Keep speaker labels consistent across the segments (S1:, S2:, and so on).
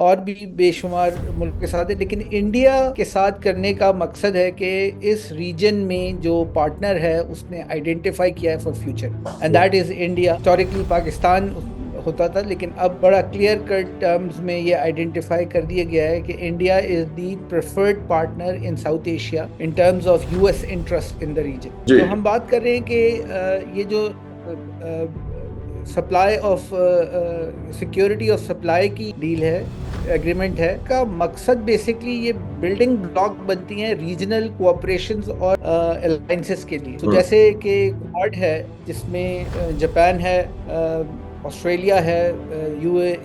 S1: और भी बेशुमार मुल्क के साथ है, लेकिन इंडिया के साथ करने का मकसद है कि इस रीजन में जो पार्टनर है उसने आइडेंटिफाई किया है for future, and that is India. Historically Pakistan होता था, लेकिन अब बड़ा क्लियर कट टर्म्स में ये आइडेंटिफाई कर दिया गया है कि India is the preferred partner in South Asia in terms of US interest in the region.
S2: जी।
S1: तो हम बात कर रहे हैं कि ये जो supply of security of supply की डील है, एग्रीमेंट है, का मकसद बेसिकली ये बिल्डिंग ब्लॉक बनती हैं रीजनल कोऑपरेशंस और अलायंसेस के लिए। तो जैसे कि क्वाड है जिसमें जापान है, ऑस्ट्रेलिया है,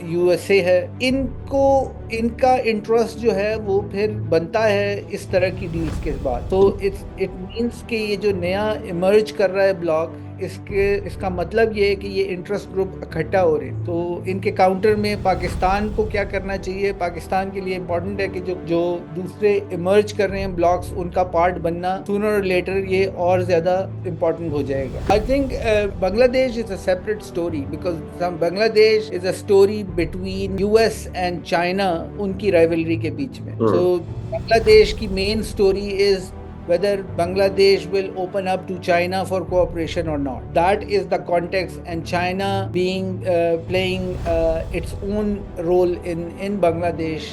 S1: यूएसए है, इनको इनका इंटरेस्ट जो है वो फिर बनता है इस तरह की डील्स के बाद। तो इट मींस कि ये जो नया इमर्ज कर रहा है ब्लॉक, इसका मतलब ये है कि ये इंटरेस्ट ग्रुप इकट्ठा हो रहे हैं। तो इनके काउंटर में पाकिस्तान को क्या करना चाहिए? पाकिस्तान के लिए इंपॉर्टेंट है कि जो जो दूसरे इमर्ज कर रहे हैं ब्लॉक्स, उनका पार्ट बनना सूनर और लेटर ये और ज्यादा इंपॉर्टेंट हो जाएगा। I think Bangladesh is a separate story, because Bangladesh is a story between US and China, उनकी राइवलरी के बीच में। सो बांग्लादेश की main story is whether Bangladesh will open up to China for cooperation or not. That is the context, and China being playing its own role in Bangladesh.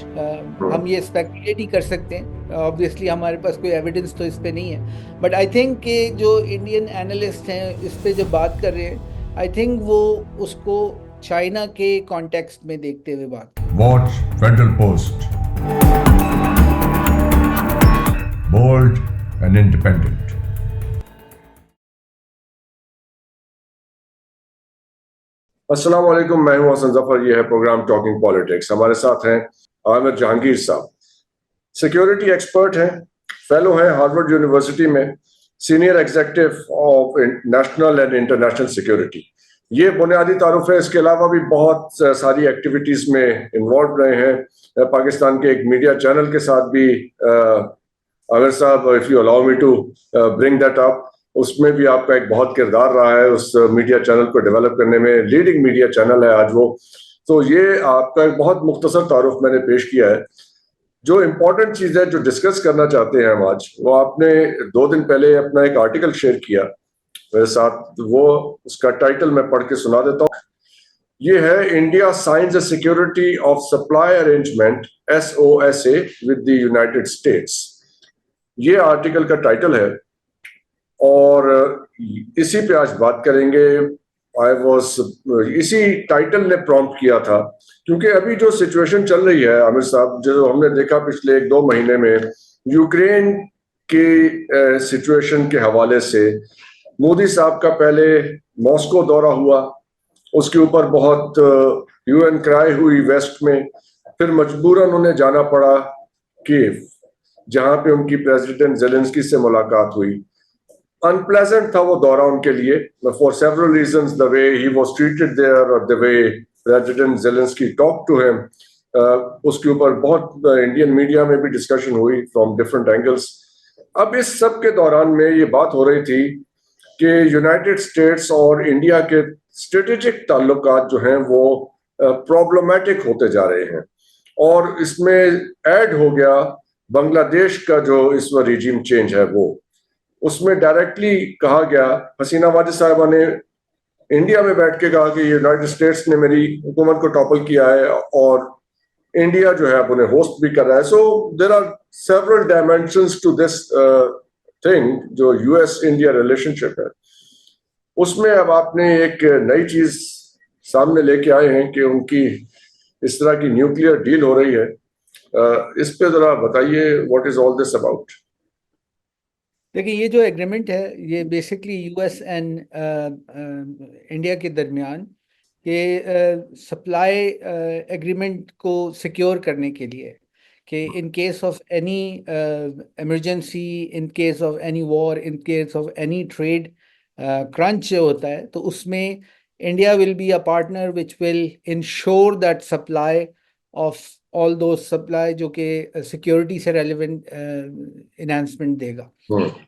S1: हम ये speculate ही कर सकते हैं, obviously हमारे पास कोई evidence तो इस पे नहीं है, but I think कि जो Indian analysts हैं इस पे जो बात कर रहे हैं, I think वो उसको चाइना के context में देखते हुए बात।
S3: Watch Federal Post. Bold and independent.
S2: अस्सलाम वालेकुम, मैं हूं हसन जफर। ये है प्रोग्राम टॉकिंग पॉलिटिक्स। हमारे साथ हैं आमिर जहांगीर साहब, सिक्योरिटी एक्सपर्ट हैं, फेलो हैं हार्वर्ड यूनिवर्सिटी में, senior executive of national and international security. ये बुनियादी तारुफ है। इसके अलावा भी बहुत सारी एक्टिविटीज में इन्वॉल्व रहे हैं। पाकिस्तान के एक मीडिया चैनल के साथ भी, आमिर साहब, if you allow me to bring that up, उसमें भी आपका एक बहुत किरदार रहा है उस मीडिया चैनल को डेवलप करने में। लीडिंग मीडिया चैनल है आज वो। तो ये आपका एक बहुत मुख्तसर तारुफ मैंने पेश किया है। जो इम्पोर्टेंट चीज है जो डिस्कस करना चाहते हैं हम आज, वो आपने 2 दिन पहले अपना एक आर्टिकल शेयर किया मेरे साथ। वो उसका टाइटल मैं पढ़ के सुना देता हूँ। ये है, India science a security of supply arrangement SOSA with the United states. ये आर्टिकल का टाइटल है और इसी पे आज बात करेंगे। इसी टाइटल ने प्रॉम्प्ट किया था, क्योंकि अभी जो सिचुएशन चल रही है आमिर साहब, जो हमने देखा पिछले 1-2 महीने में यूक्रेन के सिचुएशन के हवाले से, मोदी साहब का पहले मॉस्को दौरा हुआ, उसके ऊपर बहुत UN क्राई हुई वेस्ट में, फिर मजबूरन उन्हें जाना पड़ा कीव, जहां पे उनकी प्रेसिडेंट जेलेंस्की से मुलाकात हुई। अनप्लेजेंट था वो दौरा उनके लिए, for several reasons, the way he was treated there और the way President Zelensky talk to him. उसके ऊपर बहुत इंडियन मीडिया में भी डिस्कशन हुई फ्रॉम डिफरेंट एंगल्स। अब इस सब के दौरान में ये बात हो रही थी कि यूनाइटेड स्टेट्स और इंडिया के स्ट्रेटेजिक ताल्लुकात जो हैं वो प्रॉब्लमेटिक होते जा रहे हैं, और इसमें ऐड हो गया बांग्लादेश का जो इस वक्त रिजीम चेंज है वो। उसमें डायरेक्टली कहा गया, हसीना वाजिद साहिबा ने इंडिया में बैठ के कहा कि यूनाइटेड स्टेट्स ने मेरी हुकूमत को टॉपल किया है और इंडिया जो है अब उन्हें होस्ट भी कर रहा है। So there are several dimensions to this thing जो US इंडिया रिलेशनशिप है। उसमें अब आपने एक नई चीज सामने लेके आए हैं कि उनकी इस तरह की न्यूक्लियर डील हो रही है। इस पे जरा बताइए, what is all this about?
S1: देखिए, ये जो एग्रीमेंट है ये बेसिकली US एंड इंडिया के दरमियान के सप्लाई एग्रीमेंट को सिक्योर करने के लिए, कि in case of any emergency, in case of any war, in case of any trade crunch होता है, तो उसमें India will be a partner which will ensure that supply of all दो सप्लाई जो कि सिक्योरिटी से रेलिवेंट इन्हांसमेंट देगा।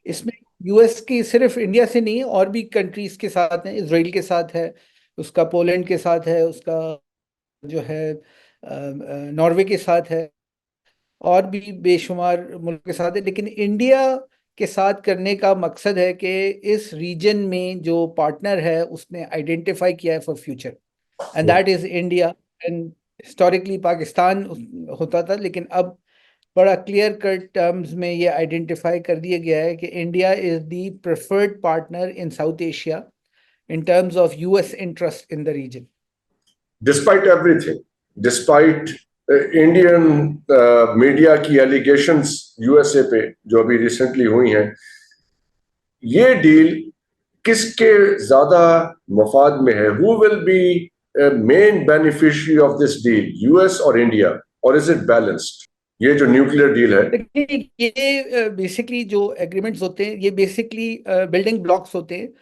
S1: इसमें US की सिर्फ इंडिया से नहीं है, और भी कंट्रीज के साथ है, इसराइल के साथ है, उसका पोलैंड के साथ है, उसका जो है नॉर्वे के साथ है, और भी बेशुमार मुल्क के साथ है। लेकिन इंडिया के साथ करने का मकसद है कि इस रीजन में जो पार्टनर है उसने आइडेंटिफाई किया है for future, and that is India. And historically Pakistan होता था, लेकिन अब बड़ा क्लियर कट टर्म्स में ये आइडेंटिफाई कर दिया गया है कि India is the preferred partner in South Asia in terms of US interest in the region.
S2: Despite everything, despite Indian media की एलिगेशंस यूएसए पे जो अभी रिसेंटली हुई हैं, ये डील किसके ज्यादा मफाद में है? Who will be main beneficiary of this deal, US और इंडिया, और इज इट बैलेंस्ड? ये जो न्यूक्लियर डील है,
S1: ये बेसिकली जो एग्रीमेंट्स होते हैं ये बेसिकली बिल्डिंग ब्लॉक्स होते हैं।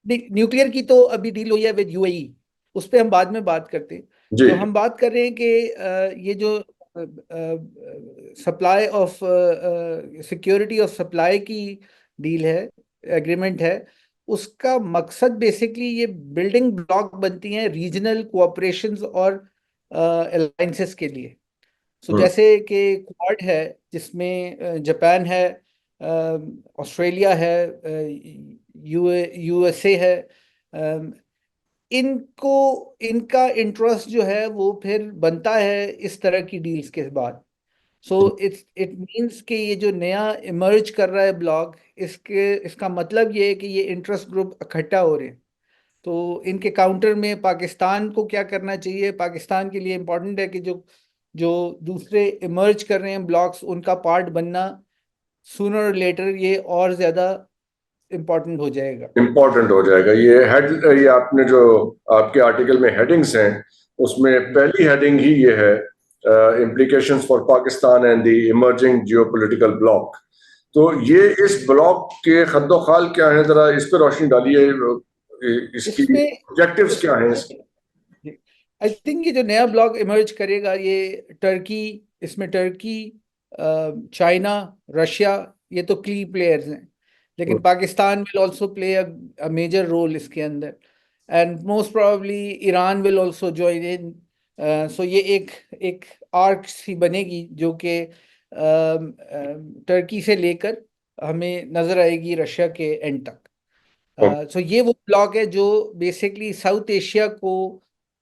S1: न्यूक्लियर की तो अभी डील हुई है विद यूएई, उस पर हम बाद में बात करते हैं। तो हम बात कर रहे हैं कि ये जो supply of security of supply की डील है, एग्रीमेंट है, उसका मकसद बेसिकली ये बिल्डिंग ब्लॉक बनती हैं रीजनल कोऑपरेशंस और अलायंसेस के लिए। सो जैसे कि क्वाड है जिसमें जापान है, ऑस्ट्रेलिया है, यूएसए है, इनको इनका इंटरेस्ट जो है वो फिर बनता है इस तरह की डील्स के बाद। सो इट मीन्स कि ये जो नया इमर्ज कर रहा है ब्लॉक, इसका मतलब ये है कि ये इंटरेस्ट ग्रुप इकट्ठा हो रहे हैं। तो इनके काउंटर में पाकिस्तान को क्या करना चाहिए? पाकिस्तान के लिए इम्पोर्टेंट है कि जो जो दूसरे इमर्ज कर रहे हैं ब्लॉक्स, उनका पार्ट बनना सूनर और लेटर ये और ज्यादा इम्पोर्टेंट हो जाएगा।
S2: ये आपने जो आपके आर्टिकल में हेडिंग्स हैं, उसमें पहली हेडिंग ही ये है, implications for Pakistan and the emerging geopolitical bloc। तो ये इस ब्लॉक के खद्दो-खाल क्या है, जरा इस पर रोशनी डालिए, इसकी ऑब्जेक्टिव्स क्या हैं?
S1: आई थिंक ये जो नया ब्लॉक इमर्ज करेगा, ये टर्की, इसमें टर्की, चाइना, रशिया, ये तो की प्लेयर्स हैं, लेकिन Pakistan will also play a major role इसके अंदर, and most probably Iran will also join in. So ये एक आर्क सी बनेगी जो कि टर्की से लेकर हमें नजर आएगी रशिया के एंड तक। सो ये वो ब्लॉक है जो बेसिकली साउथ एशिया को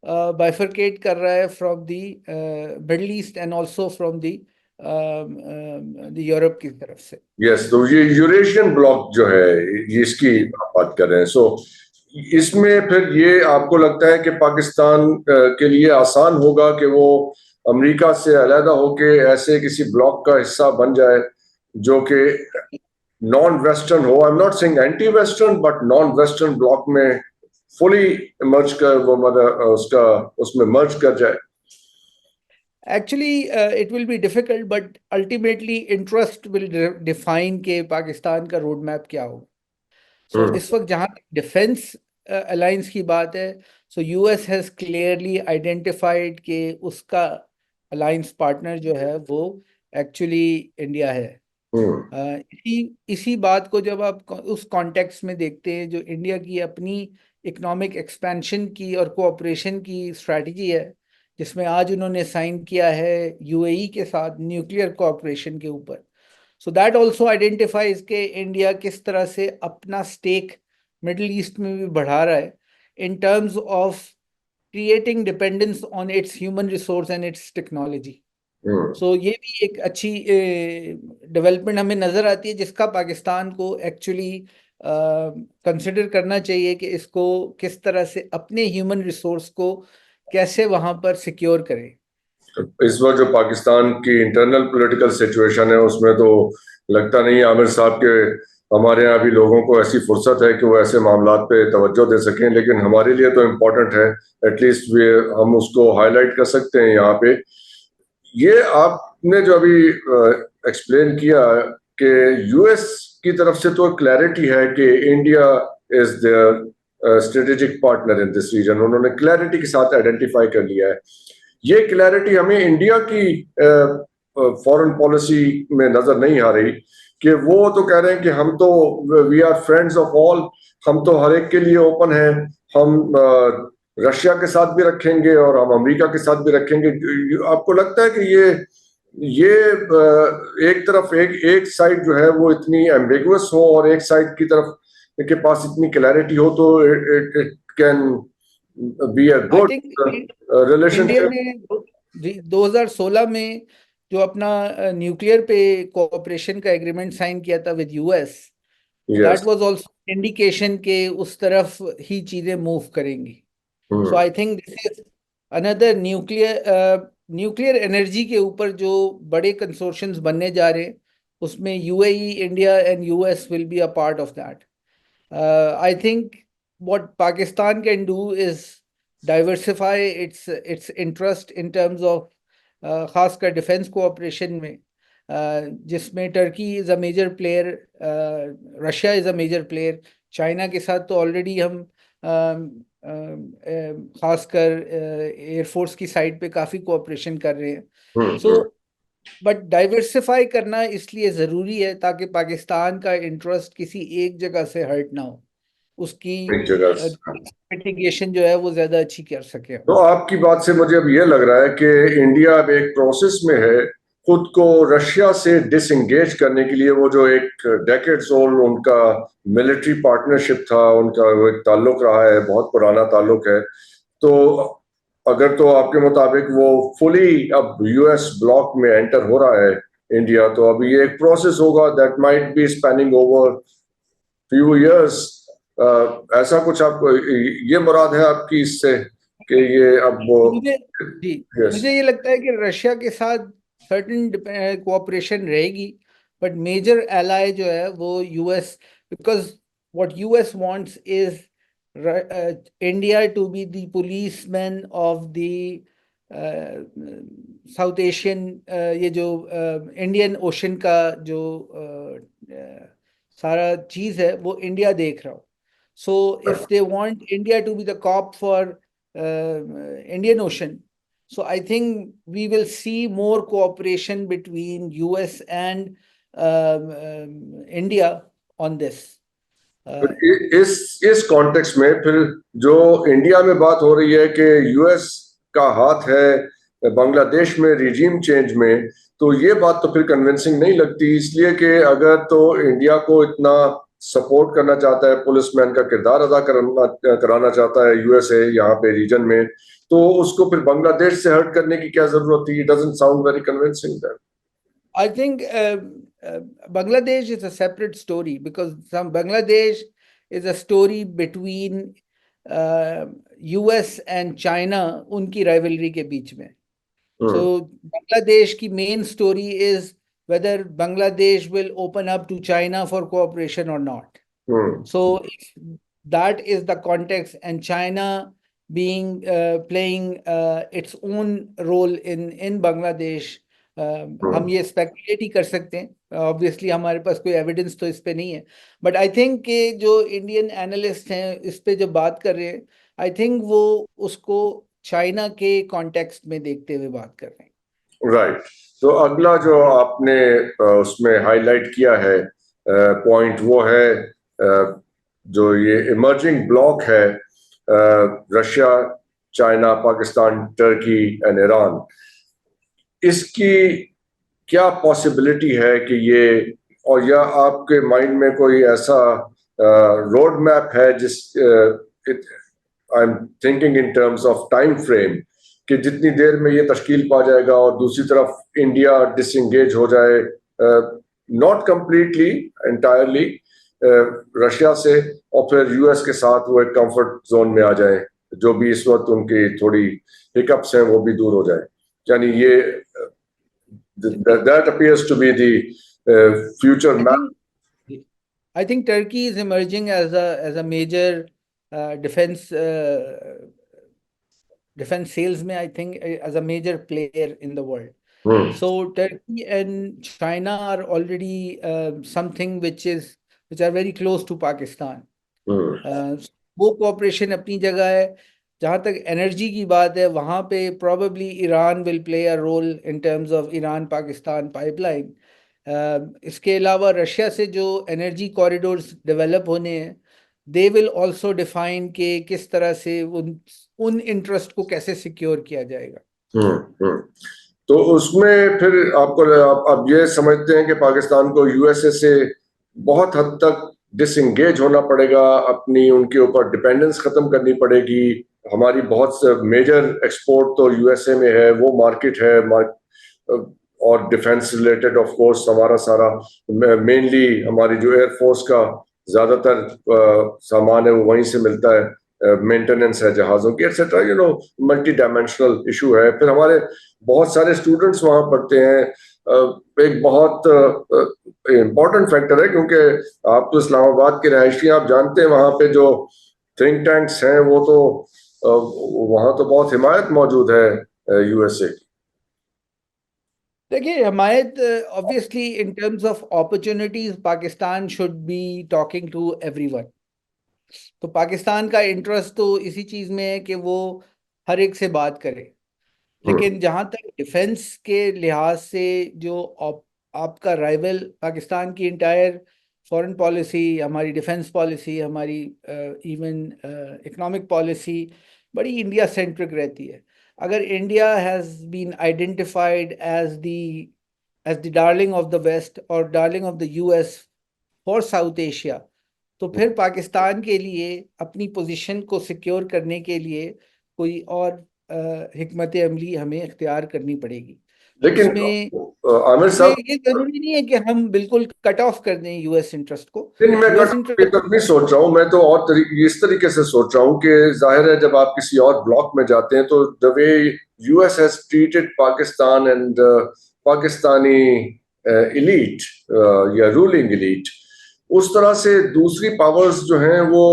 S1: बाइफरकेट कर रहा है from the middle east and also from the Europe की तरफ से।
S2: यस, तो ये यूरेशियन ब्लॉक जो है, ये इसकी बात कर रहे हैं। सो इसमें फिर ये आपको लगता है कि पाकिस्तान के लिए आसान होगा कि वो अमेरिका से अलहदा होके ऐसे किसी ब्लॉक का हिस्सा बन जाए जो कि नॉन वेस्टर्न हो? I am not saying anti western, but non western block में फुली मर्ज कर वो उसमें मर्ज कर जाए।
S1: Actually, it will be difficult, but ultimately interest will define के पाकिस्तान का रोड मैप क्या होगा। सो इस वक्त जहाँ डिफेंस अलायंस की बात है, so US has clearly identified कि उसका अलायंस पार्टनर जो है वो एक्चुअली इंडिया है। इसी बात को जब आप उस कॉन्टेक्स्ट में देखते हैं, जो इंडिया की अपनी इकोनॉमिक एक्सपेंशन की और कोऑपरेशन की स्ट्रैटेजी है, जिसमें आज उन्होंने साइन किया है यूएई के साथ न्यूक्लियर कोऑपरेशन के ऊपर। सो दैट आल्सो आइडेंटिफाइज के इंडिया किस तरह से अपना स्टेक मिडिल ईस्ट में भी बढ़ा रहा है in terms of creating dependence on its human resource and its technology. So ये भी एक अच्छी डेवलपमेंट हमें नजर आती है, जिसका पाकिस्तान को एक्चुअली कंसिडर करना चाहिए कि इसको किस तरह से अपने ह्यूमन रिसोर्स को कैसे वहां पर सिक्योर करें।
S2: इस वक्त जो पाकिस्तान की इंटरनल पॉलिटिकल सिचुएशन है, उसमें तो लगता नहीं आमिर साहब के हमारे यहाँ भी लोगों को ऐसी फुर्सत है कि वो ऐसे मामलात पे तवज्जो दे सकें, लेकिन हमारे लिए तो इम्पोर्टेंट है, एटलीस्ट हम उसको हाईलाइट कर सकते हैं यहाँ पे। ये आपने जो अभी एक्सप्लेन किया कि यूएस की तरफ से तो क्लैरिटी है कि India is their strategic partner in this region, उन्होंने क्लैरिटी के साथ आइडेंटिफाई कर लिया है। ये क्लैरिटी हमें इंडिया की फॉरेन पॉलिसी में नजर नहीं आ रही कि वो तो कह रहे हैं कि हम तो we are friends of all, हम तो हर एक के लिए ओपन हैं, हम रशिया के साथ भी रखेंगे और हम अमेरिका के साथ भी रखेंगे। आपको लगता है कि ये एक तरफ एक साइड जो है वो इतनी एम्बिगुअस हो और एक साइड की तरफ के पास इतनी क्लैरिटी हो तो it can be a
S1: I
S2: good
S1: think India
S2: relationship?
S1: ने जी 2016 में जो अपना न्यूक्लियर पे कोऑपरेशन का एग्रीमेंट साइन किया था with US,
S2: yes.
S1: That was also indication के उस तरफ ही चीजें मूव करेंगी। So I think this is another nuclear energy के ऊपर जो बड़े कंसोर्शियम्स बनने जा रहे हैं, उसमें UAE, India and US will be a part of that. I think what Pakistan can do is diversify its interest in terms of खासकर डिफेंस कोऑपरेशन में, जिसमें Turkey is a major player, Russia is a major player. China के साथ तो already हम खासकर air force की side पे काफ़ी कोऑपरेशन कर रहे हैं। सो बट डाइवर्सिफाई करना इसलिए ज़रूरी है ताकि पाकिस्तान का इंटरेस्ट किसी एक जगह से हर्ट ना हो, उसकी
S2: एक जगह
S1: मिटिगेशन जो है वो ज़्यादा अच्छी कर सके।
S2: तो आपकी बात से मुझे अब ये लग रहा है कि इंडिया अब एक प्रोसेस में है खुद को रशिया से डिसएंगेज करने के लिए। वो जो एक डेकेड्स ओल्ड उनका मिलिट्री पार्टनरशिप था, उनका वो एक ताल्लुक रहा है, बहुत पुराना ताल्लुक है। तो अगर तो आपके मुताबिक वो फुली अब यूएस ब्लॉक में एंटर हो रहा है इंडिया, तो अभी ये एक प्रोसेस होगा that might be spanning over few years. ऐसा कुछ आपको ये मुराद है आपकी इससे कि ये अब वो?
S1: मुझे जी
S2: यस।
S1: मुझे ये लगता है कि रशिया के साथ सर्टेन कोऑपरेशन रहेगी, बट मेजर एलाय जो है वो US, because what US wants is India to be the policeman of the South Asian, ये जो इंडियन ओशन का जो सारा चीज है वो इंडिया देख रहा हो। So if they want India to be the cop for Indian Ocean. So I think we will see more cooperation between US and India on this.
S2: इस कॉन्टेक्स्ट में फिर जो इंडिया में बात हो रही है कि यूएस का हाथ है बांग्लादेश में रिजीम चेंज में, तो ये बात तो फिर कन्विंसिंग नहीं लगती। इसलिए कि अगर तो इंडिया को इतना सपोर्ट करना चाहता है, पुलिसमैन का किरदार अदा कराना चाहता है यूएसए यहाँ पे रीजन में, तो उसको फिर बांग्लादेश से हर्ट करने की क्या जरूरत थी? It doesn't sound very convincing that.
S1: I think Bangladesh is a separate story because Bangladesh is a story between US and China, उनकी rivalry के बीच में. So Bangladesh की main story is whether Bangladesh will open up to China for cooperation or not. So if that is the context, and China being playing its own role in Bangladesh, हम ये speculate ही कर सकते हैं। Obviously हमारे पास कोई evidence तो इस पे नहीं है, बट आई थिंक कि जो इंडियन एनालिस्ट हैं इस पे जो बात कर रहे हैं, आई थिंक वो उसको चाइना के कॉन्टेक्स्ट में देखते हुए बात कर रहे हैं।
S2: राइट। तो अगला जो आपने उसमें हाईलाइट किया है पॉइंट, वो है जो ये इमर्जिंग ब्लॉक है, Russia, China, Pakistan, Turkey and Iran. इसकी क्या पॉसिबिलिटी है कि ये, और या आपके माइंड में कोई ऐसा रोड मैप है जिस I am thinking in terms of time frame, कि जितनी देर में ये तश्कील पा जाएगा और दूसरी तरफ इंडिया डिसएंगेज हो जाए, नॉट कंप्लीटली एंटायरली रशिया से, और फिर यूएस के साथ वो एक कंफर्ट जोन में आ जाए, जो भी इस वक्त उनकी थोड़ी हिकअप्स हैं वो भी दूर हो जाए। यानी ये that appears to be the future map.
S1: I think Turkey is emerging as a major defense salesman, I think, as a major player in the world. So Turkey and China are already something which are very close to Pakistan. वो cooperation अपनी जगह है। जहाँ तक energy की बात है, वहाँ पे probably Iran will play a role in terms of Iran Pakistan pipeline. इसके अलावा रशिया से जो एनर्जी कॉरिडोर्स डेवलप होने हैं, दे विल ऑल्सो डिफाइन कि किस तरह से उन इंटरेस्ट को कैसे सिक्योर किया जाएगा।
S2: हम्म। तो उसमें फिर आपको आप ये समझते हैं कि पाकिस्तान को यूएसए से बहुत हद तक डिसएंगेज होना पड़ेगा, अपनी उनके ऊपर डिपेंडेंस खत्म करनी पड़ेगी? हमारी बहुत से मेजर एक्सपोर्ट तो यूएसए में है, वो मार्केट है, और डिफेंस रिलेटेड ऑफ कोर्स हमारा सारा मेनली हमारी जो एयरफोर्स का ज्यादातर सामान है वो वहीं से मिलता है, मेंटेनेंस है जहाजों की एटसेट्रा, मल्टी डायमेंशनल इशू है। फिर हमारे बहुत सारे स्टूडेंट्स वहां पढ़ते हैं। एक बहुत इम्पोर्टेंट फैक्टर है, क्योंकि आप तो इस्लामाबाद के रहायशी, आप जानते हैं वहां पे जो थिंक टैंक्स हैं वो तो वहां तो बहुत हिमायत मौजूद है यूएसए की।
S1: देखिए, हिमायत obviously in terms of opportunities Pakistan should be talking to everyone. तो पाकिस्तान का इंटरेस्ट तो इसी चीज में है कि वो हर एक से बात करे। लेकिन जहां तक डिफेंस के लिहाज से जो आपका राइवल पाकिस्तान की इंटायर फॉरेन पॉलिसी, हमारी डिफेंस पॉलिसी, हमारी इवन इकोनॉमिक पॉलिसी बड़ी इंडिया सेंट्रिक रहती है। अगर India has been identified as the darling of the West और darling of the US for South Asia, तो फिर पाकिस्तान के लिए अपनी पोजीशन को सिक्योर करने के लिए कोई और हिकमत अमली हमें इख्तियार करनी पड़ेगी।
S2: लेकिन
S1: उसमें
S2: आमिर
S1: उसमें
S2: साहब,
S1: ये जरूरी नहीं है कि हम बिल्कुल कट ऑफ कर दें यूएस इंटरेस्ट को।
S2: नहीं, मैं
S1: यूएस
S2: ये
S1: इंटरेस्ट
S2: तक नहीं सोच रहा हूँ। मैं तो और इस तरीके से सोच रहा हूँ कि जाहिर है जब आप किसी और ब्लॉक में जाते हैं तो the way US has treated Pakistan and Pakistani elite या रूलिंग इलीट, उस तरह से दूसरी पावर्स जो हैं वो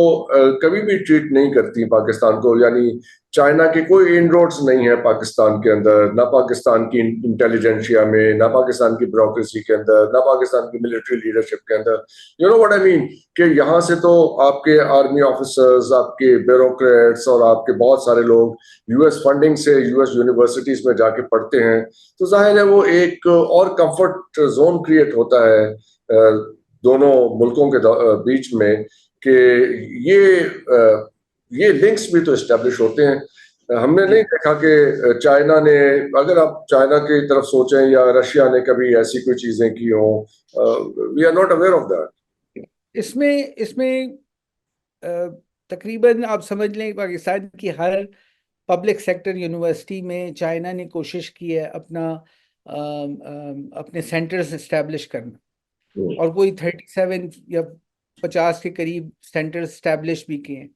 S2: कभी भी ट्रीट नहीं करती पाकिस्तान को। यानी चाइना के कोई इनरोड्स नहीं है पाकिस्तान के अंदर, ना पाकिस्तान की इंटेलिजेंसिया में, ना पाकिस्तान की ब्यूरोक्रेसी के अंदर, ना पाकिस्तान की मिलिट्री लीडरशिप के अंदर। You know what I mean, कि यहाँ से तो आपके आर्मी ऑफिसर्स, आपके ब्यूरोक्रेट्स और आपके बहुत सारे लोग यूएस फंडिंग से यूएस यूनिवर्सिटीज में जाके पढ़ते हैं। तो जाहिर है वो एक और कंफर्ट जोन क्रिएट होता है दोनों मुल्कों के बीच में, कि ये लिंक्स भी तो एस्टेब्लिश होते हैं। हमने नहीं देखा कि चाइना ने, अगर आप चाइना की तरफ सोचें या रशिया ने कभी ऐसी कोई चीजें की हो, we are not aware of that.
S1: इसमें इसमें तकरीबन आप समझ लें पाकिस्तान की हर पब्लिक सेक्टर यूनिवर्सिटी में चाइना ने कोशिश की है अपने सेंटर्स इस्टेब्लिश करना, और कोई 37 या 50 के करीब सेंटर्स इस्टेब्लिश भी किए हैं।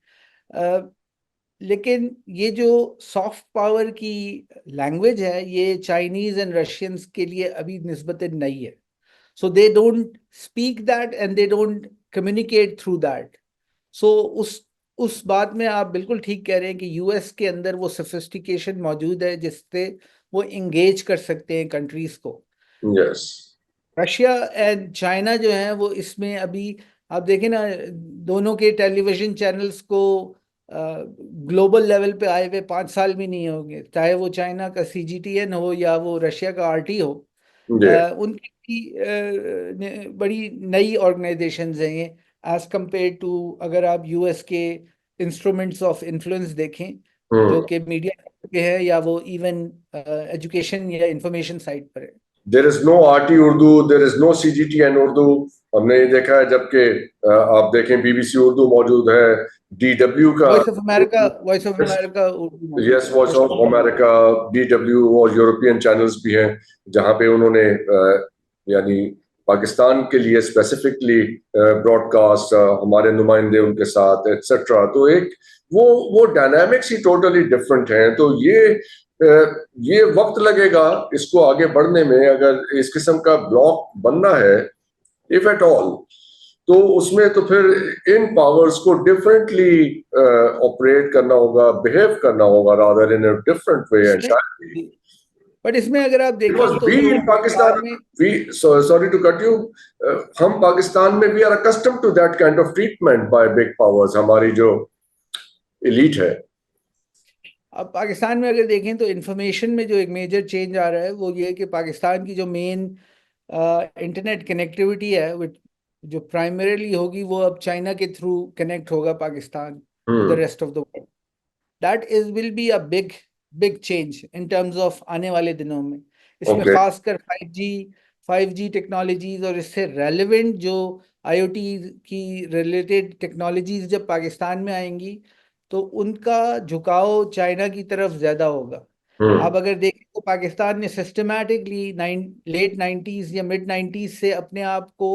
S1: लेकिन ये जो सॉफ्ट पावर की लैंग्वेज है ये चाइनीज एंड रशियंस के लिए अभी निस्बतन नई है। So they don't speak that and they don't communicate through that. So उस बात में आप बिल्कुल ठीक कह रहे हैं कि यूएस के अंदर वो सोफिस्टिकेशन मौजूद है जिससे वो इंगेज कर सकते हैं कंट्रीज को।
S2: यस।
S1: रशिया एंड चाइना जो है वो इसमें अभी आप देखें ना, दोनों के टेलीविजन चैनल्स को ग्लोबल लेवल पे आए हुए 5 साल भी नहीं होंगे, चाहे वो चाइना का सीजीटीएन हो या वो रशिया का आरटी हो। उनकी बड़ी नई ऑर्गेनाइजेशंस हैं ये, एज कंपेयर टू अगर आप यूएस के इंस्ट्रूमेंट्स ऑफ इन्फ्लुएंस देखें जो कि मीडिया के हैं या वो इवन एजुकेशन या इंफॉर्मेशन साइट पर है।
S2: There is no RT Urdu, there is no CGTN Urdu. हमने ये देखा है, जबकि आप देखें बीबीसी उर्दू मौजूद है, डीडब्ल्यू का,
S1: Voice of America Urdu
S2: yes, Voice of America, DW और यूरोपियन चैनल्स भी हैं जहां पे उन्होंने यानी पाकिस्तान के लिए स्पेसिफिकली ब्रॉडकास्ट, हमारे नुमाइंदे उनके साथ एटसेट्रा। तो एक वो डायनामिक्स ही टोटली डिफरेंट हैं। तो ये वक्त लगेगा इसको आगे बढ़ने में। अगर इस किस्म का ब्लॉक बनना है, इफ एट ऑल, तो उसमें तो फिर इन पावर्स को डिफरेंटली ऑपरेट करना होगा, बिहेव करना होगा, rather in a different way entirely.
S1: But इसमें अगर आप देखें तो
S2: we in Pakistan, we, sorry to cut you, हम पाकिस्तान में we are accustomed to that kind of treatment by big powers, हमारी जो एलीट है।
S1: अब पाकिस्तान में अगर देखें तो इंफॉर्मेशन में जो एक मेजर चेंज आ रहा है वो ये है कि पाकिस्तान की जो मेन इंटरनेट कनेक्टिविटी है जो प्राइमरीली होगी वो अब चाइना के थ्रू कनेक्ट होगा Pakistan to the
S2: hmm.
S1: Rest of the world. That is will be a big big change in terms of आने वाले दिनों में। इसमें
S2: ओके।
S1: खासकर 5G टेक्नोलॉजीज और इससे रेलेवेंट जो आईओटी की रिलेटेड टेक्नोलॉजीज जब पाकिस्तान में आएंगी तो उनका झुकाव चाइना की तरफ ज्यादा होगा।
S2: हम्म।
S1: आप अगर देखें तो पाकिस्तान ने सिस्टमैटिकली लेट 90s या मिड 90s से अपने आप को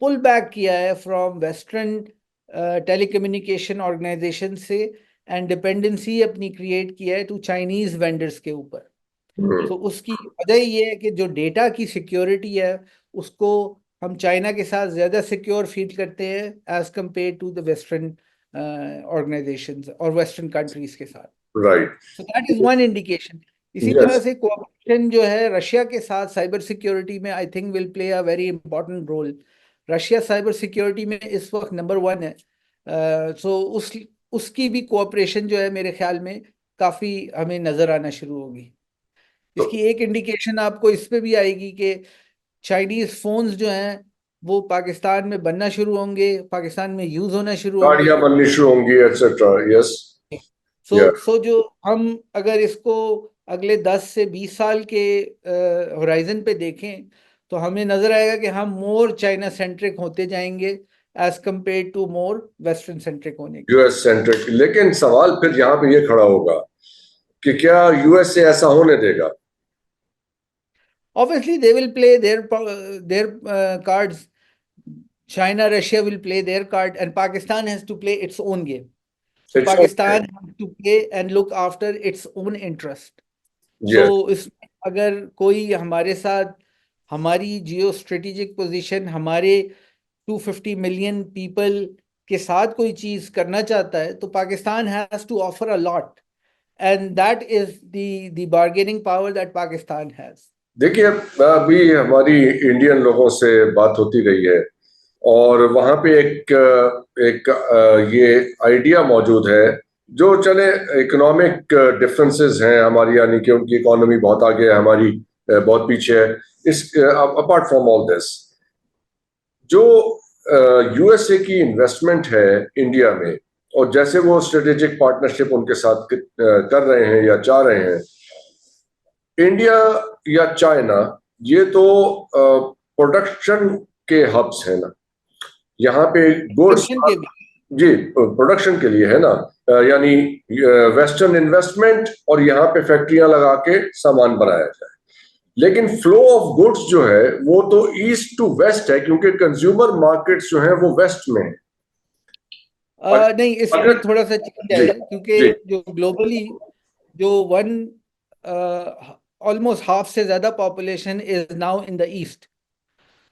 S1: पुल बैक किया है फ्रॉम वेस्टर्न टेलीकम्युनिकेशन ऑर्गेनाइजेशन से एंड डिपेंडेंसी अपनी क्रिएट किया है टू चाइनीज वेंडर्स के ऊपर।
S2: हम्म।
S1: तो उसकी वजह ये है कि जो डेटा की सिक्योरिटी है उसको हम चाइना के साथ ज्यादा सिक्योर फील करते हैं as compare to the western organisations और वेस्टर्न कंट्रीज के साथ।
S2: Right.
S1: So that is one indication. इसी तरह
S2: यस।
S1: से कोऑपरेशन जो है रशिया के साथ साइबर सिक्योरिटी में I think will play a very important role. Russia cyber security में इस वक्त नंबर 1 है। सो उसकी भी कोऑपरेशन जो है मेरे ख्याल में काफी हमें नजर आना शुरू होगी।
S2: तो
S1: इसकी एक इंडिकेशन आपको इस पे भी आएगी कि चाइनीज फोन्स जो हैं वो पाकिस्तान में बनना शुरू होंगे, पाकिस्तान में यूज होना शुरू होंगे।
S2: गाड़ियां बननी शुरू होंगी एटसेट्रा। यस।
S1: सो
S2: या।
S1: सो जो हम अगर इसको अगले 10 से 20 साल के होराइजन पे देखें तो हमें नजर आएगा कि हम मोर चाइना सेंट्रिक होते जाएंगे as compare to more western centric होने की।
S2: US centric. लेकिन सवाल फिर यहाँ पे ये खड़ा होगा कि क्या यूएस से ऐसा होने देगा?
S1: Obviously they will play their cards. China, Russia will play their card, and Pakistan has to play its own game. So
S2: it's okay.
S1: Pakistan has to play and look after its own interest.
S2: Yes.
S1: So इस अगर कोई हमारे साथ हमारी geo strategic position हमारे 250 million people के साथ कोई चीज करना चाहता है तो Pakistan has to offer a lot and that is the bargaining power that Pakistan has.
S2: देखिए, अभी हमारी इंडियन लोगों से बात होती रही है और वहां पे एक ये आइडिया मौजूद है जो चले इकोनॉमिक डिफरेंसेस हैं हमारी, यानी कि उनकी इकोनॉमी बहुत आगे है, हमारी बहुत पीछे है। इस अपार्ट फ्रॉम ऑल दिस, जो यूएसए की इन्वेस्टमेंट है इंडिया में और जैसे वो स्ट्रेटेजिक पार्टनरशिप उनके साथ कर रहे हैं या चाह रहे हैं, इंडिया या चाइना, ये तो प्रोडक्शन के हब्स है ना, यहाँ पे गुड्स।
S1: कंजम्पशन के भी।
S2: जी, प्रोडक्शन के लिए है ना, यानी वेस्टर्न इन्वेस्टमेंट और यहाँ पे फैक्ट्रियां लगा के सामान बनाया जाए। लेकिन फ्लो ऑफ गुड्स जो है वो तो ईस्ट टू वेस्ट है, क्योंकि कंज्यूमर मार्केट्स जो है वो वेस्ट में है।
S1: नहीं, इसमें
S2: अगर
S1: थोड़ा सा चेंज
S2: जी
S1: है क्योंकि
S2: जी।
S1: जो ग्लोबली जो वन ऑलमोस्ट हाफ से ज्यादा population is now in the east.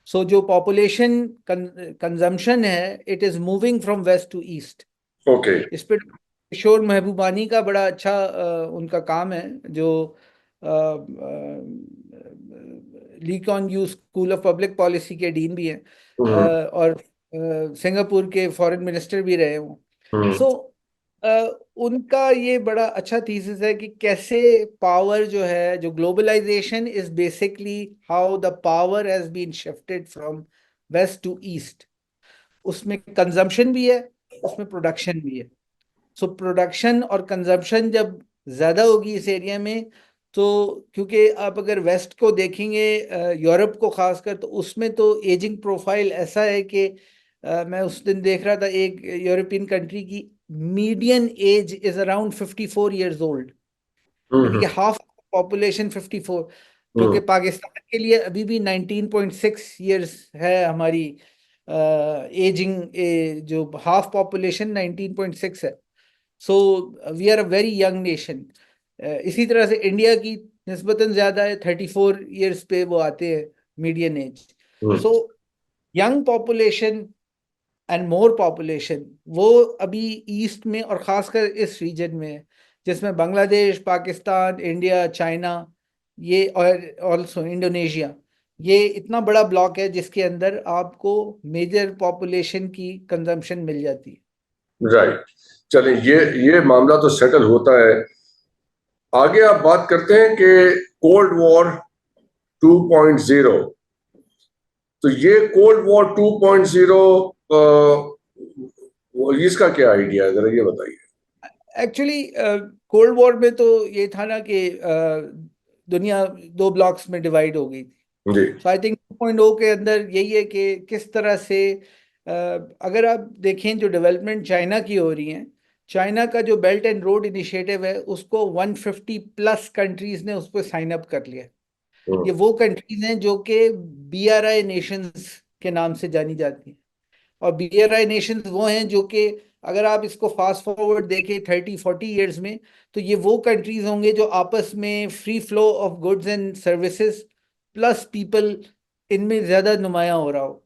S1: So जो पॉपुलेशन कंजम्पशन है it is moving from west to east.
S2: Okay.
S1: इस पे किशोर महबूबानी का बड़ा अच्छा उनका काम है जो Lee Kuan Yew school of public policy के डीन भी हैं और सिंगापुर के फॉरेन मिनिस्टर भी रहे हों। सो उनका ये बड़ा अच्छा थीसिस है कि कैसे पावर जो है, जो globalisation is basically how the power has been shifted from west to east. उसमें कंजम्पशन भी है, उसमें प्रोडक्शन भी है। सो प्रोडक्शन और कंजम्पशन जब ज़्यादा होगी इस एरिया में तो, क्योंकि आप अगर वेस्ट को देखेंगे यूरोप को खासकर, तो उसमें तो एजिंग प्रोफाइल ऐसा है कि मैं उस दिन देख रहा था एक यूरोपियन कंट्री की median age is around 54 years old, यानी कि हाफ पॉपुलेशन 54, जो कि पाकिस्तान के लिए अभी भी 19.6 ईयर्स है हमारी एजिंग, जो हाफ पॉपुलेशन 19.6 है। So we are a very young nation. इसी तरह से इंडिया की निस्बतन ज्यादा है, 34 ईयर्स पे वो आते हैं median age. So young population and more population वो अभी ईस्ट में और खासकर इस रीजन में है जिसमें बांग्लादेश, पाकिस्तान, इंडिया, चाइना, ये और ऑल्सो इंडोनेशिया, ये इतना बड़ा ब्लॉक है जिसके अंदर आपको मेजर पॉपुलेशन की कंजम्पशन मिल जाती है।
S2: राइट। चलिए, ये मामला तो सेटल होता है। आगे आप बात करते हैं कि कोल्ड वॉर 2.0 तो ये कोल्ड वॉर 2.0 इसका क्या आइडिया है, जरा ये बताइए।
S1: एक्चुअली कोल्ड वॉर में तो ये था ना कि दुनिया दो ब्लॉक्स में डिवाइड हो गई थी।
S2: जी।
S1: सो आई थिंक 2.0 के अंदर यही है कि किस तरह से अगर आप देखें जो डेवलपमेंट चाइना की हो रही है, चाइना का जो बेल्ट एंड रोड इनिशिएटिव है उसको 150 प्लस कंट्रीज ने उस पर साइन अप कर लिया। ये वो कंट्रीज हैं जो कि BRI नेशंस के नाम से जानी जाती हैं। और BRI नेशंस वो हैं जो कि अगर आप इसको फास्ट फॉरवर्ड देखें 30-40 ईयर्स में, तो ये वो कंट्रीज होंगे जो आपस में free flow of goods and services plus people इनमें ज्यादा नुमाया हो रहा हो।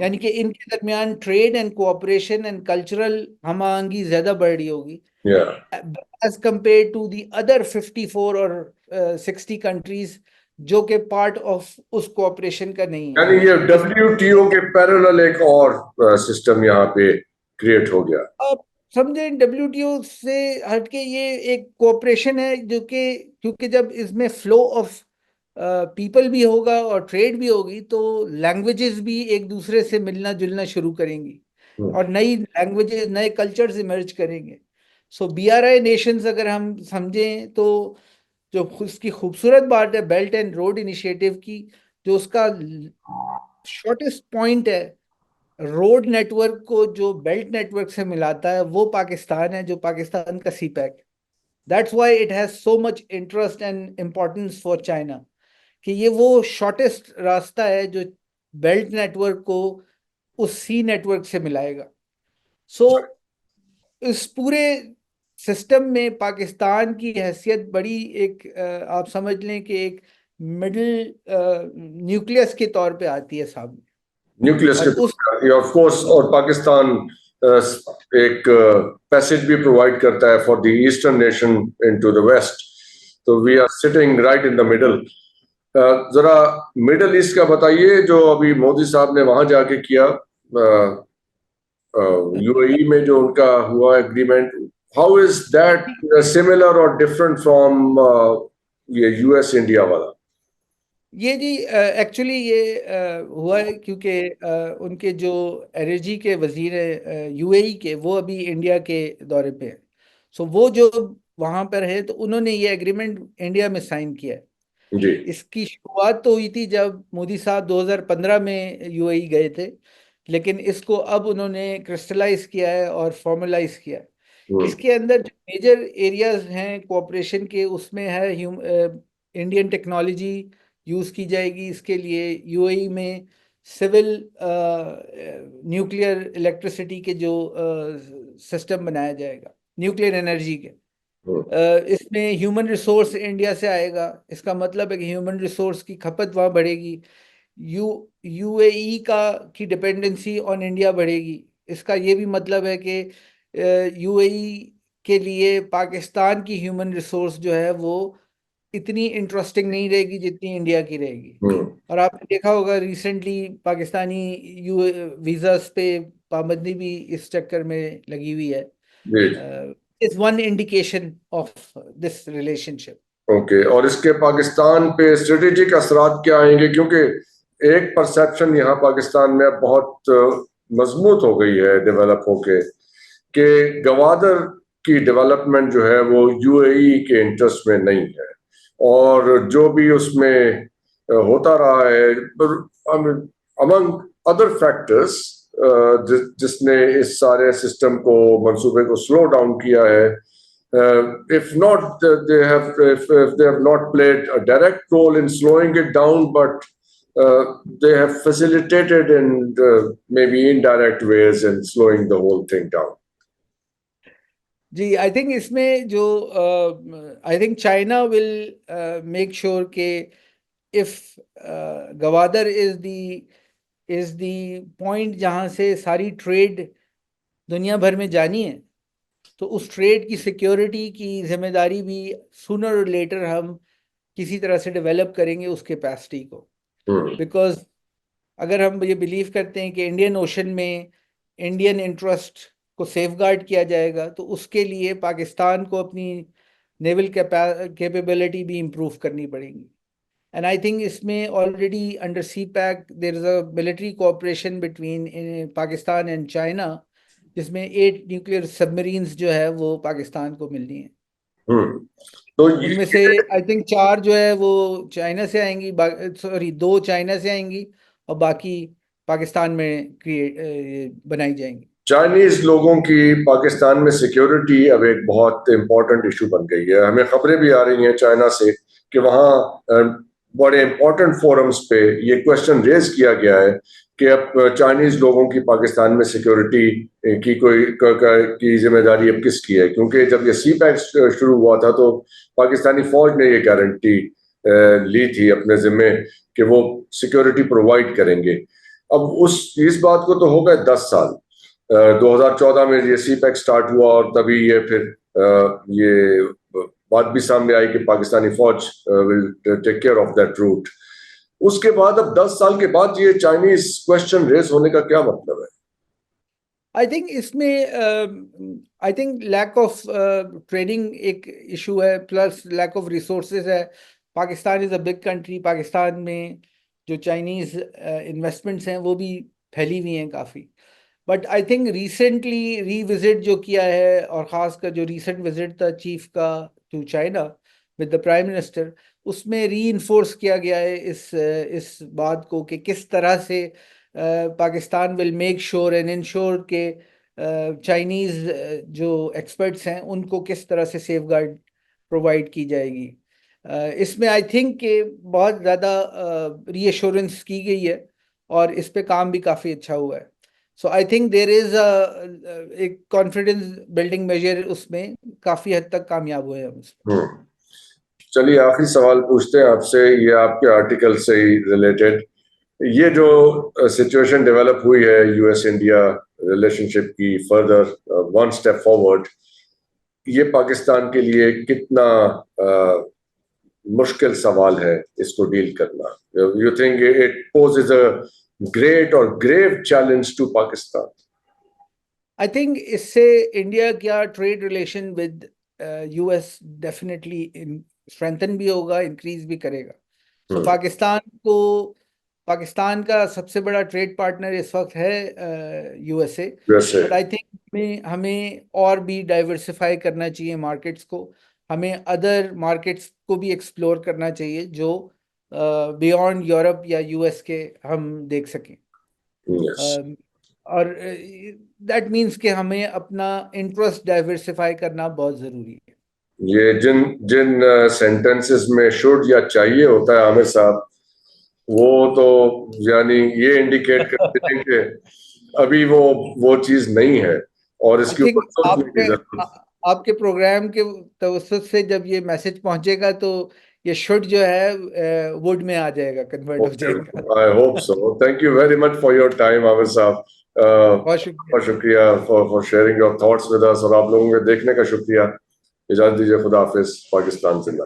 S1: यानी कि इनके दरमियान trade and cooperation and cultural हम आहंगी ज्यादा बढ़ रही होगी
S2: या
S1: as compare to the other 54 और 60 कंट्रीज जो कि पार्ट ऑफ उस कोऑपरेशन का नहीं है।
S2: यानी ये WTO के पैरेलल एक और सिस्टम यहाँ पे क्रिएट हो गया।
S1: आप समझे WTO से हटके ये एक कोऑपरेशन है जो कि क्योंकि जब इसमें फ्लो ऑफ पीपल भी होगा और ट्रेड भी होगी तो लैंग्वेजेस भी एक दूसरे से मिलना जुलना शुरू करेंगी और नई लैंग्वेजेस नए कल्चर्स इमर्ज करेंगे। सो BRI नेशंस अगर हम समझें तो जो उसकी खूबसूरत बात है बेल्ट एंड रोड इनिशिएटिव की, जो उसका शॉर्टेस्ट पॉइंट है रोड नेटवर्क को जो बेल्ट नेटवर्क से मिलाता है, वो पाकिस्तान है, जो पाकिस्तान का CPEC। That's why it has so much interest and importance for China कि ये वो शॉर्टेस्ट रास्ता है जो बेल्ट नेटवर्क को उस सी नेटवर्क से मिलाएगा। सो इस पूरे सिस्टम में पाकिस्तान की हैसियत बड़ी एक आप समझ लें कि एक मिडिल न्यूक्लियस के तौर पे आती है सामने।
S2: न्यूक्लियस
S1: और उस
S2: के ऑफ कोर्स, और पाकिस्तान एक पैसेज भी प्रोवाइड करता है for the eastern nation into the west, तो we are sitting right in the middle. जरा मिडल ईस्ट का बताइए, जो अभी मोदी साहब ने वहां जाके किया, UAE में जो उनका हुआ agreement, how is that similar और डिफरेंट फ्रॉम ये US इंडिया वाला?
S1: ये जी एक्चुअली ये हुआ है क्योंकि उनके जो एनर्जी के वजीर हैं UAE के, वो अभी इंडिया के दौरे पे हैं। सो वो जो वहाँ पर है तो उन्होंने ये एग्रीमेंट इंडिया में साइन किया है।
S2: जी।
S1: इसकी शुरुआत तो हुई थी जब मोदी साहब 2015 में UAE गए थे, लेकिन इसको अब उन्होंने क्रिस्टलाइज किया है और फॉर्मलाइज किया है। इसके अंदर जो मेजर एरियाज हैं कोऑपरेशन के, उसमें है इंडियन टेक्नोलॉजी यूज़ की जाएगी इसके लिए। UAE में सिविल न्यूक्लियर इलेक्ट्रिसिटी के जो सिस्टम बनाया जाएगा न्यूक्लियर एनर्जी के, इसमें ह्यूमन रिसोर्स इंडिया से आएगा। इसका मतलब है कि ह्यूमन रिसोर्स की खपत वहाँ बढ़ेगी, UAE का की डिपेंडेंसी ऑन इंडिया बढ़ेगी। इसका ये भी मतलब है कि UAE के लिए पाकिस्तान की ह्यूमन रिसोर्स जो है वो इतनी इंटरेस्टिंग नहीं रहेगी जितनी इंडिया की रहेगी। और आपने देखा होगा रिसेंटली पाकिस्तानी वीज़ास पे पाबंदी भी इस चक्कर में लगी हुई है। Is one indication of this relationship.
S2: Okay, और इसके पाकिस्तान पे स्ट्रेटेजिक असरात क्या आएंगे? क्योंकि एक परसेप्शन यहाँ पाकिस्तान में बहुत मजबूत हो गई है डेवलप होके कि गवादर की डेवलपमेंट जो है वो UAE के इंटरेस्ट में नहीं है, और जो भी उसमें होता रहा है अमंग अदर फैक्टर्स जिसने इस सारे सिस्टम को, मंसूबे को स्लो डाउन किया है। If not, if they have not played a direct role in slowing it down, but they have facilitated in maybe indirect ways in slowing the whole thing down.
S1: जी, I think इसमें जो I think China will make sure के if Gwadar is the point जहाँ से सारी trade दुनिया भर में जानी है, तो उस ट्रेड की सिक्योरिटी की जिम्मेदारी भी सूनर और लेटर हम किसी तरह से डेवलप करेंगे उस कैपेसिटी को। बिकॉज अगर हम ये बिलीव करते हैं कि इंडियन ओशन में इंडियन इंटरेस्ट को सेफगार्ड किया जाएगा, तो उसके लिए पाकिस्तान को अपनी नेवल कैपेबिलिटी भी इम्प्रूव करनी पड़ेगी। And I think इसमें already under CPAC there is a military cooperation between Pakistan and China, जिसमें 8 न्यूक्लियर सबमरीन्स जो है वो पाकिस्तान को मिलनी है।
S2: तो
S1: उनमें से आई थिंक 4 जो है वो चाइना से आएंगी, सॉरी 2 चाइना से आएंगी और बाकी पाकिस्तान में बनाई जाएंगी।
S2: चाइनीज लोगों की पाकिस्तान में सिक्योरिटी अब एक बहुत इंपॉर्टेंट इशू बन गई है। हमें खबरें भी आ रही हैं चाइना से कि वहाँ बड़े इंपॉर्टेंट फोरम्स पे ये क्वेश्चन रेज किया गया है कि अब चाइनीज लोगों की पाकिस्तान में सिक्योरिटी की की जिम्मेदारी अब किसकी है, क्योंकि जब ये CPAC शुरू हुआ था तो पाकिस्तानी फौज ने ये गारंटी ली थी अपने जिम्मे कि वो सिक्योरिटी प्रोवाइड करेंगे। अब इस बात को तो हो गए 10 साल। 2014 में ये CPAC स्टार्ट हुआ और तभी ये फिर ये बात भी सामने आई कि पाकिस्तानी फौज will take care of that route. उसके बाद अब 10 साल के बाद ये चाइनीज क्वेश्चन रेस होने का क्या मतलब है?
S1: आई थिंक इसमें I think lack of training एक इशू है, प्लस लैक ऑफ रिसोर्सेज है। Pakistan is a big country, Pakistan में जो चाइनीज़ इन्वेस्टमेंट्स हैं वो भी फैली हुई हैं काफ़ी। But I think recently revisit जो किया है, और ख़ासकर जो रिसेंट विजिट था चीफ का to China with the prime minister, उसमें री-इन्फोर्स किया गया है इस बात को कि किस तरह से Pakistan will make sure and ensure के चाइनीज़ जो एक्सपर्ट्स हैं उनको किस तरह से सेफगार्ड प्रोवाइड की जाएगी। इसमें आई थिंक कि बहुत ज़्यादा रीअश्योरेंस की गई है और इस पे काम भी काफ़ी अच्छा हुआ है। सो आई थिंक देयर इज़ एक कॉन्फिडेंस बिल्डिंग मेजर, उसमें काफ़ी हद तक कामयाब हुए हम इसमें।
S2: चलिए आखिरी सवाल पूछते हैं आपसे, ये आपके आर्टिकल से ही रिलेटेड। ये जो सिचुएशन डेवलप हुई है US इंडिया रिलेशनशिप की फर्दर वन स्टेप फॉरवर्ड, ये पाकिस्तान के लिए कितना मुश्किल सवाल है इसको डील करना? You think it poses a great और grave challenge to Pakistan?
S1: I think इससे इंडिया का trade relation with US definitely strengthen भी होगा, इंक्रीज भी करेगा। तो पाकिस्तान का सबसे बड़ा ट्रेड पार्टनर इस वक्त है USA। बट आई थिंक हमें और भी डाइवर्सिफाई करना चाहिए मार्केट्स को, हमें अदर मार्केट्स को भी एक्सप्लोर करना चाहिए जो बियॉन्ड यूरोप या US के हम देख सकें। और दैट मीन्स कि हमें अपना इंटरेस्ट डाइवर्सिफाई करना बहुत ज़रूरी है।
S2: ये जिन सेंटेंसेस में शुड या चाहिए होता है आमिर साहब, वो तो यानी ये इंडिकेट करते हैं कि अभी वो चीज नहीं है और इसके ऊपर
S1: आपके प्रोग्राम के तवज्जुह से जब ये मैसेज पहुंचेगा तो ये शुड जो है वुड में आ जाएगा, कन्वर्ट हो जाएगा।
S2: I hope so. Thank you very much for your time Aamir साहब। बहुत शुक्रिया for sharing your thoughts with us, और आप लोगों के देखने का शुक्रिया। इजाजत दीजिए, खुदा हाफिज। पाकिस्तान जिंदाबाद।